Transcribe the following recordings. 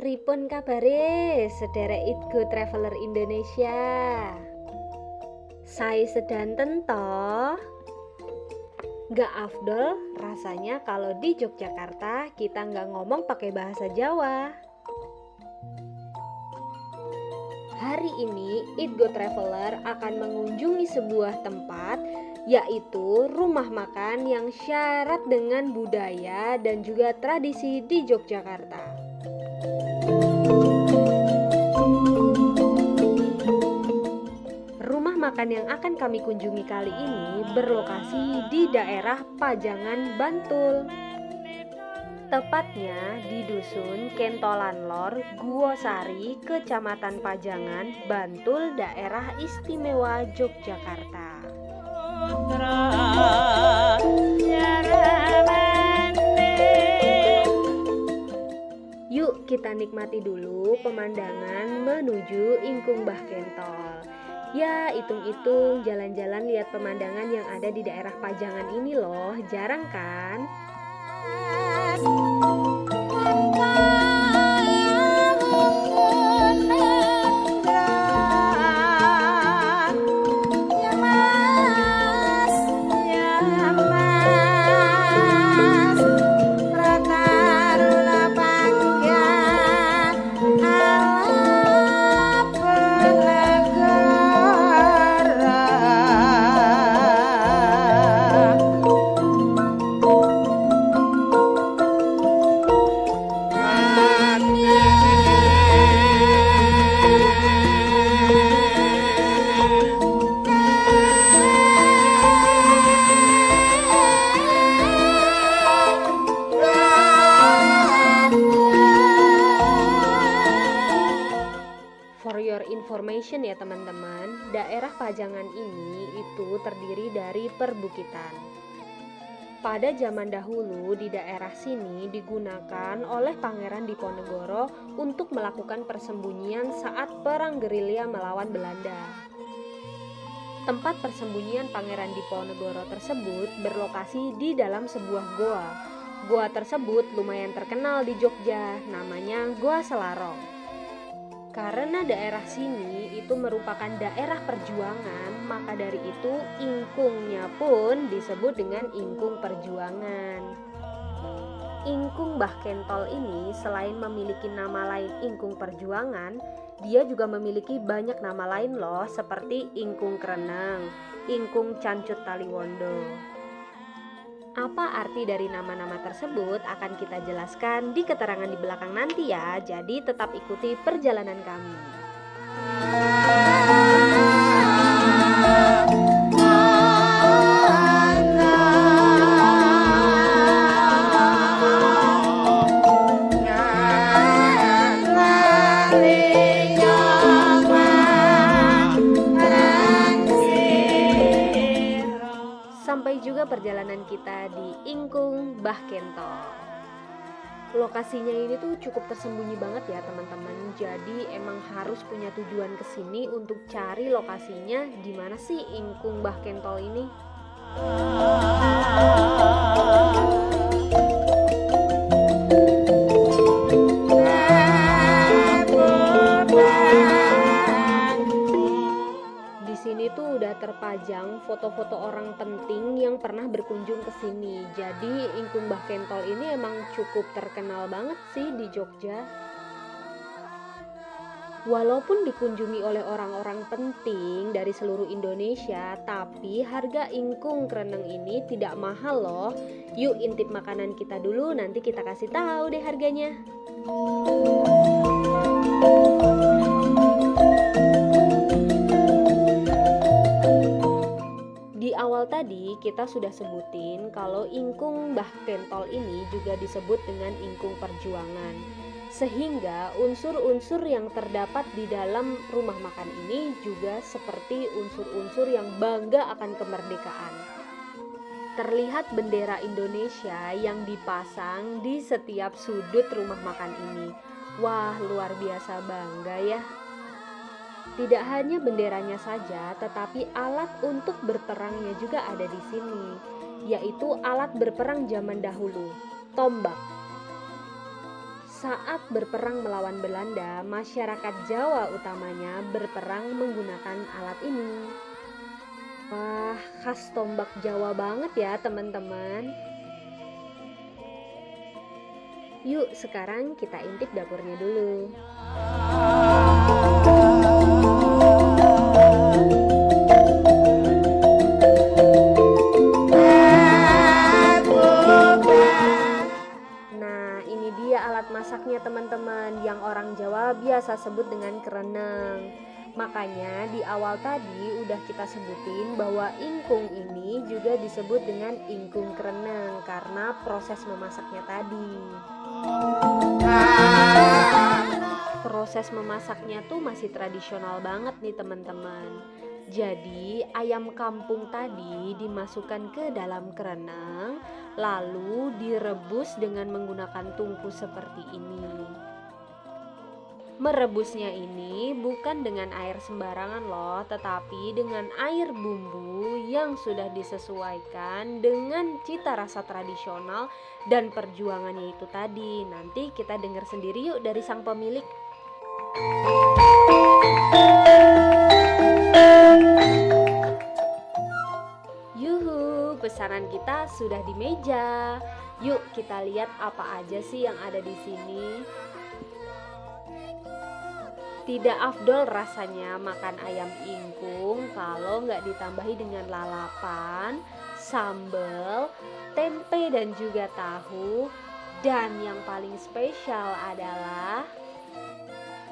Pripun kabare sederek Itgo Traveler Indonesia? Saya sedanten toh. Gak afdol rasanya kalau di Yogyakarta kita nggak ngomong pakai bahasa Jawa. Hari ini Itgo Traveler akan mengunjungi sebuah tempat, yaitu rumah makan yang syarat dengan budaya dan juga tradisi di Yogyakarta. Rumah makan yang akan kami kunjungi kali ini berlokasi di daerah Pajangan, Bantul. Tepatnya di Dusun Kentolan Lor, Guosari, Kecamatan Pajangan, Bantul, Daerah Istimewa Yogyakarta. Yuk kita nikmati dulu pemandangan menuju Ingkung Mbah Kentol. Ya, hitung-hitung jalan-jalan lihat pemandangan yang ada di daerah Pajangan ini loh, jarang kan? Information ya teman-teman, daerah Pajangan ini itu terdiri dari perbukitan. Pada zaman dahulu di daerah sini digunakan oleh Pangeran Diponegoro untuk melakukan persembunyian saat perang gerilya melawan Belanda. Tempat persembunyian Pangeran Diponegoro tersebut berlokasi di dalam sebuah goa. Goa tersebut lumayan terkenal di Jogja, namanya Goa Selarong. Karena daerah sini itu merupakan daerah perjuangan, maka dari itu ingkungnya pun disebut dengan Ingkung Perjuangan. Ingkung Mbah Kentol ini selain memiliki nama lain Ingkung Perjuangan, dia juga memiliki banyak nama lain loh, seperti Ingkung Kreneng, Ingkung Cancut Taliwondo. Apa arti dari nama-nama tersebut akan kita jelaskan di keterangan di belakang nanti ya, jadi tetap ikuti perjalanan kami. Sampai juga perjalanan kita di Ingkung Mbah Kentol. Lokasinya ini tuh cukup tersembunyi banget ya teman-teman. Jadi emang harus punya tujuan ke sini untuk cari lokasinya di mana sih Ingkung Mbah Kentol ini. Terpajang foto-foto orang penting yang pernah berkunjung ke sini. Jadi Ingkung Mbah Kentol ini emang cukup terkenal banget sih di Jogja. Walaupun dikunjungi oleh orang-orang penting dari seluruh Indonesia, tapi harga Ingkung Kreneng ini tidak mahal loh. Yuk intip makanan kita dulu, nanti kita kasih tahu deh harganya. Di awal tadi kita sudah sebutin kalau Ingkung Mbah Kentol ini juga disebut dengan Ingkung Perjuangan. Sehingga unsur-unsur yang terdapat di dalam rumah makan ini juga seperti unsur-unsur yang bangga akan kemerdekaan. Terlihat bendera Indonesia yang dipasang di setiap sudut rumah makan ini. Wah, luar biasa bangga ya. Tidak hanya benderanya saja, tetapi alat untuk berperangnya juga ada di sini, yaitu alat berperang zaman dahulu, tombak. Saat berperang melawan Belanda, masyarakat Jawa utamanya berperang menggunakan alat ini. Wah, khas tombak Jawa banget ya teman-teman. Yuk sekarang kita intip dapurnya dulu. Nah, ini dia alat masaknya teman-teman, yang orang Jawa biasa sebut dengan kereneng. Makanya di awal tadi udah kita sebutin bahwa ingkung ini juga disebut dengan ingkung kereneng karena proses memasaknya tadi. Proses memasaknya tuh masih tradisional banget nih teman-teman. Jadi ayam kampung tadi dimasukkan ke dalam kereneng, lalu direbus dengan menggunakan tungku seperti ini. Merebusnya ini bukan dengan air sembarangan loh, tetapi dengan air bumbu yang sudah disesuaikan dengan cita rasa tradisional dan perjuangannya itu tadi. Nanti kita dengar sendiri yuk dari sang pemilik. Yuhu, pesanan kita sudah di meja. Yuk kita lihat apa aja sih yang ada di sini. Tidak afdol rasanya makan ayam ingkung kalau nggak ditambahi dengan lalapan, sambal, tempe dan juga tahu. Dan yang paling spesial adalah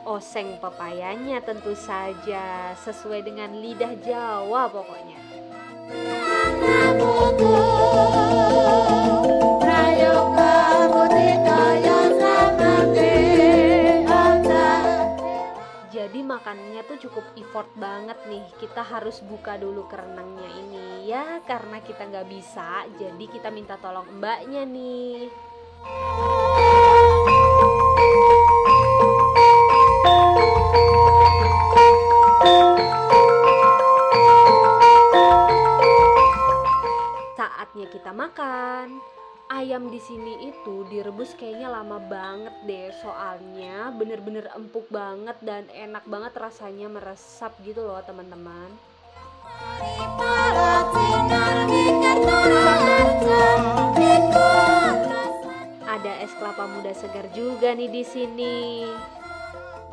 oseng pepayanya tentu saja, sesuai dengan lidah Jawa pokoknya. Jadi makannya tuh cukup effort banget nih. Kita harus buka dulu kerenangnya ini ya, karena kita nggak bisa, jadi kita minta tolong mbaknya nih. Saatnya kita makan. Ayam di sini itu direbus kayaknya lama banget deh, soalnya bener-bener empuk banget dan enak banget rasanya, meresap gitu loh teman-teman. Ada es kelapa muda segar juga nih di sini.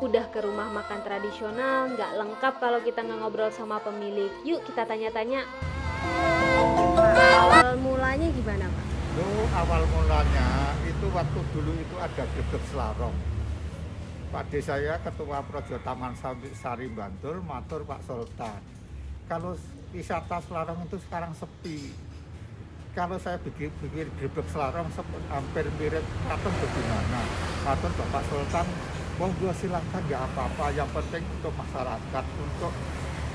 Udah ke rumah makan tradisional, nggak lengkap kalau kita nggak ngobrol sama pemilik. Yuk kita tanya-tanya. Awal mulanya gimana Pak? Awal mulanya itu waktu dulu itu ada grebek Selarong. Pak D saya ketua Projo Taman Sari Bantul, matur Pak Sultan. Kalau wisata Selarong itu sekarang sepi. Kalau saya bikin grebek Selarong hampir mirip katon bagaimana. Matur Bapak Sultan, monggo silakan nggak apa-apa. Yang penting untuk masyarakat, untuk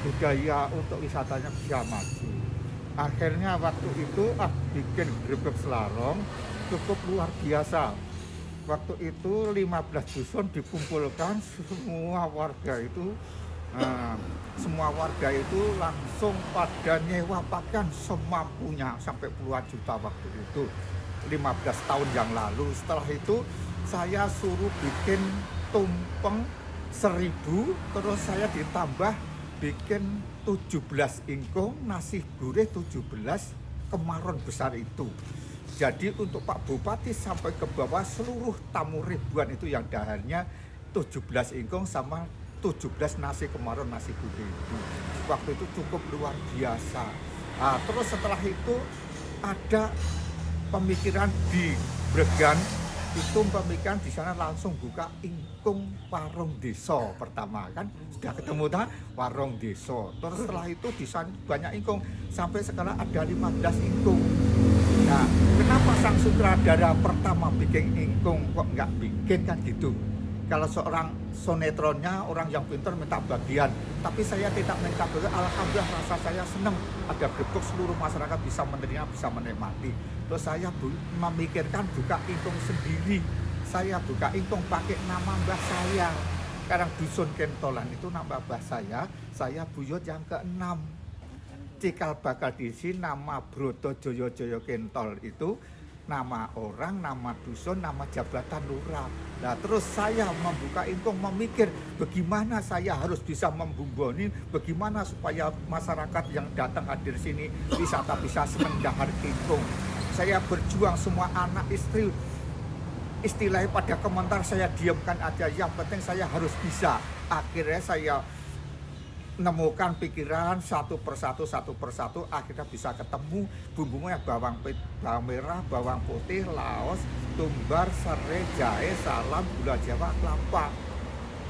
budaya, untuk wisatanya bisa maju. Akhirnya waktu itu bikin grebek Selarong cukup luar biasa. Waktu itu 15 dusun dikumpulkan, semua warga itu langsung pada nyewa pakaian semampunya sampai puluhan juta waktu itu 15 tahun yang lalu. Setelah itu saya suruh bikin tumpeng 1000, terus saya ditambah bikin 17 ingkung, nasi gurih 17, kemaron besar itu. Jadi untuk Pak Bupati sampai ke bawah seluruh tamu ribuan itu yang daharnya 17 ingkung sama 17 nasi kemaron, nasi gurih itu. Waktu itu cukup luar biasa. Nah, terus setelah itu ada pemikiran di Bregan, itu pemikiran di sana langsung buka ingkung warung desa pertama, kan sudah ketemu warung desa. Terus setelah itu di sana banyak ingkung sampai sekarang ada 15 ingkung. Nah, kenapa sang sutradara pertama bikin ingkung kok nggak bikin, kan gitu? Kalau seorang sonetronnya orang yang pintar minta bagian, tapi saya tidak minta bagian. Alhamdulillah rasa saya senang ada grebek seluruh masyarakat bisa menerima, bisa menikmati. Terus saya memikirkan buka ingkung sendiri. Saya buka ingkung pakai nama mbah saya. Sekarang dusun Kentolan itu nama mbah saya buyut yang ke-6. Cikal bakal di sini nama Broto Joyo Kentol itu nama orang, nama dusun, nama jabatan lurah. Nah terus saya membuka ingkung memikir bagaimana saya harus bisa membumboni, bagaimana supaya masyarakat yang datang hadir sini wisata bisa menggahar ingkung. Saya berjuang semua anak istri, istilahnya pada komentar saya diamkan aja, yang penting saya harus bisa. Akhirnya saya menemukan pikiran satu persatu, akhirnya bisa ketemu bumbunya bawang merah, bawang putih, laos, tumbar, serai, jahe, salam, gula jawa, kelapa.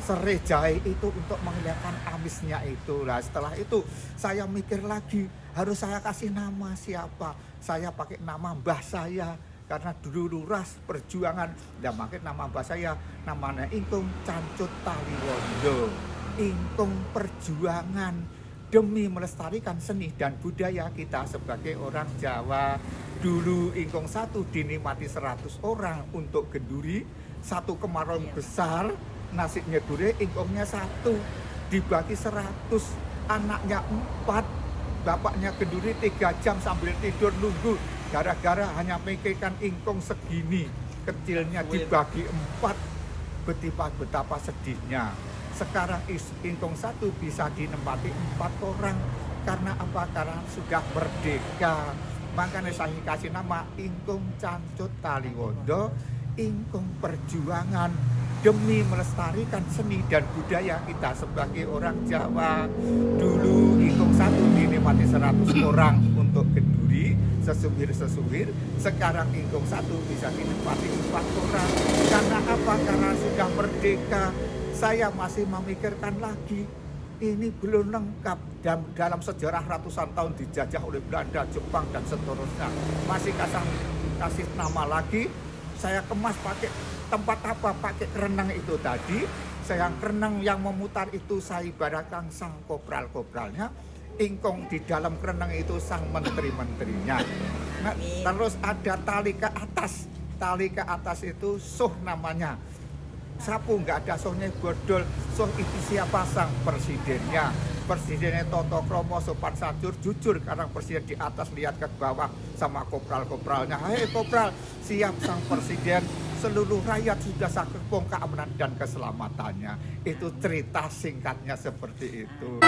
Serai jahe itu untuk menghilangkan amisnya itu. Nah setelah itu saya mikir lagi, harus saya kasih nama siapa. Saya pakai nama mbah saya, karena dulu lurah perjuangan, dan pakai nama mbah saya, namanya Ingkung Cancut Taliwondo. Ingkung perjuangan demi melestarikan seni dan budaya kita sebagai orang Jawa. Dulu ingkung satu dinikmati 100 orang untuk genduri, satu kemarau besar, nasinya gurih, ingkungnya satu, dibagi 100, anaknya 4, bapaknya genduri 3 jam sambil tidur nunggu, gara-gara hanya memikirkan ingkung segini, kecilnya dibagi 4, betapa sedihnya. Sekarang ingkung satu bisa dinempati 4 orang. Karena apa? Karena sudah merdeka. Makanya saya kasih nama Ingkung Cancut Taliwondo, ingkung perjuangan demi melestarikan seni dan budaya kita sebagai orang Jawa. Dulu ingkung satu dinikmati 100 orang untuk genduri, sesuwir. Sekarang ingkung satu bisa dinikmati 4 orang. Karena apa? Karena sudah merdeka. Saya masih memikirkan lagi, ini belum lengkap dalam sejarah ratusan tahun dijajah oleh Belanda, Jepang, dan seterusnya. Masih kasih nama lagi, saya kemas pakai tempat apa? Pakai kerenang itu tadi. Saya kerenang yang memutar itu saya ibaratkan sang kopral-kopralnya, ingkung di dalam kerenang itu sang menteri-menterinya. Nah, terus ada tali ke atas itu suh namanya. Sapu nggak ada sohnya bodol, soh itu siapa? Sang presidennya. Presidennya Toto Kromo sopan santun, jujur, karena presiden di atas lihat ke bawah sama kopral-kopralnya. Hei kopral, siap sang presiden, seluruh rakyat sudah sakepung keamanan dan keselamatannya. Itu cerita singkatnya seperti itu.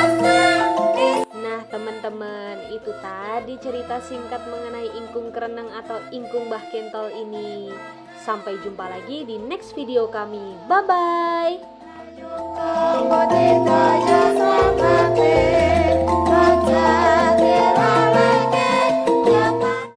Nah teman-teman, itu tadi cerita singkat mengenai ingkung kereneng atau ingkung Mbah Kentol ini. Sampai jumpa lagi di next video kami. Bye-bye.